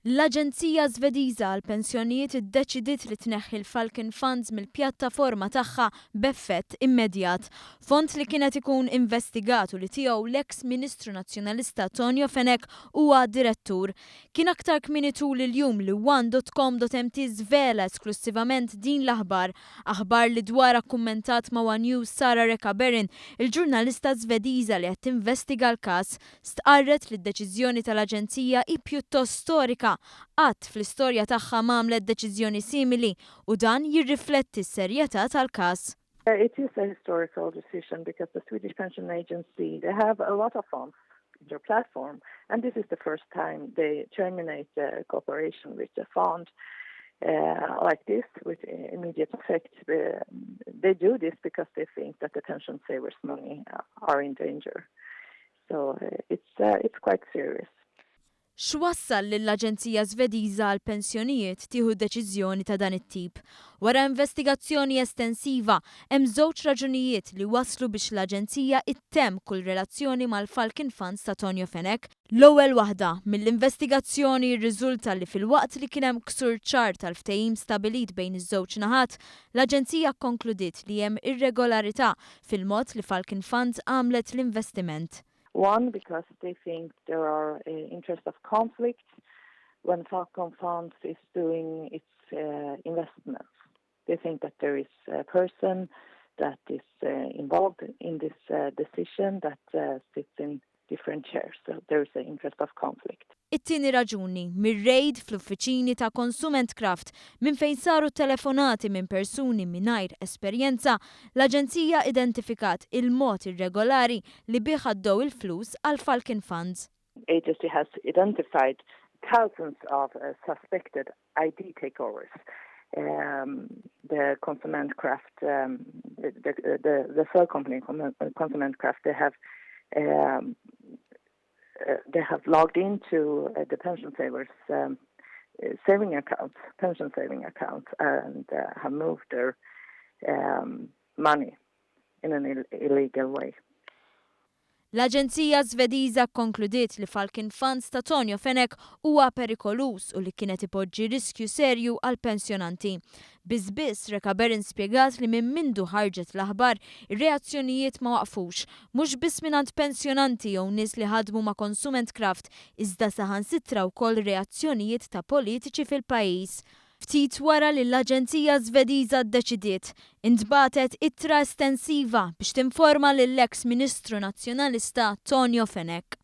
L-Aġenzija Żvediża għall pensjonijiet iddeċidiet li tneħħi l-Falcon Funds mill-pjattaforma tagħha b'effett immedjat. Fond li kienet ikun investigat u li tiegħu l-eks Ministru Nazzjonalista Tonio Fenek huwa direttur. Kien aktar kmieni tul il-jum li one.com.mt żvela esklusivament din l-aħbar, aħbar li dwarha kkummentat ma' One News Sara Rekaberin, il-ġurnalista Żvediża li qed tinvestiga l-każ, stqarret li d-deċiżjoni tal-Aġenzija hi pjuttost storika. Qatt fl-istorja tagħha m'għamlet deċiżjoni simili u dan jirrifletti s-serjetà tal-każ. It is a historical decision because the Swedish Pension Agency, they have a lot of funds in their platform, and this is the first time they terminate the cooperation with the fund like this with immediate effect. They do this because they think that the pension savers' money are in danger. So it's quite serious. X'wassal lill-Aġenzija Żvediża għall pensjonijiet tieħu deċiżjoni ta' dan it-tip? Wara investigazzjoni estensiva, hemm żewġ raġunijiet li waslu biex l-Aġenzija ittemm kull relazzjoni mal-Falcon Funds ta' Tonio Fenek. L-ewwel waħda mill-investigazzjoni rriżulta li filwaqt li kien hemm ksur ċar tal-ftehim stabilit bejn iż-żewġ naħat, l-Aġenzija konkludiet li hemm irregolarità fil-mod li Falcon Funds għamlet l-investiment. One, because they think there are interests of conflict when Falcon Funds is doing its investments. They think that there is a person that is involved in this decision that sits in different chairs. So there is an interest of conflict. It-tieni raġuni mir-rejd fl-uffiċini ta' Consument Craft minn fejn saru telefonati minn persuni mingħajr esperjenza, l-Aġenzija identifikat il-mod irregolari li bih għaddew il-flus għal Falcon Funds. Agency has identified thousands of suspected ID takeovers. The Consument Craft, the cell company Consument Craft, they have logged into the pension savers' pension saving accounts, and have moved their money in an illegal way. L-Aġenzija Żvediża konkludiet li Falcon Funds ta' Tonio Fenek huwa perikolus u li kienet ipoġġi riskju serju għal pensjonanti. Biss Rekaberin spjegat li minn mindu ħarġet l-aħbar ir-reazzjonijiet ma waqfux, mhux biss mingħand pensjonanti jew nies li ħadmu ma' Consument Craft, iżda saħansitra wkoll reazzjonijiet ta' politiċi fil-pajjiż. Ftit wara li l-Aġenzija Żvediża ddeċidiet, intbagħtet ittra estensiva biex tinforma lill-eks Ministru Nazzjonalista Tonio Fenek.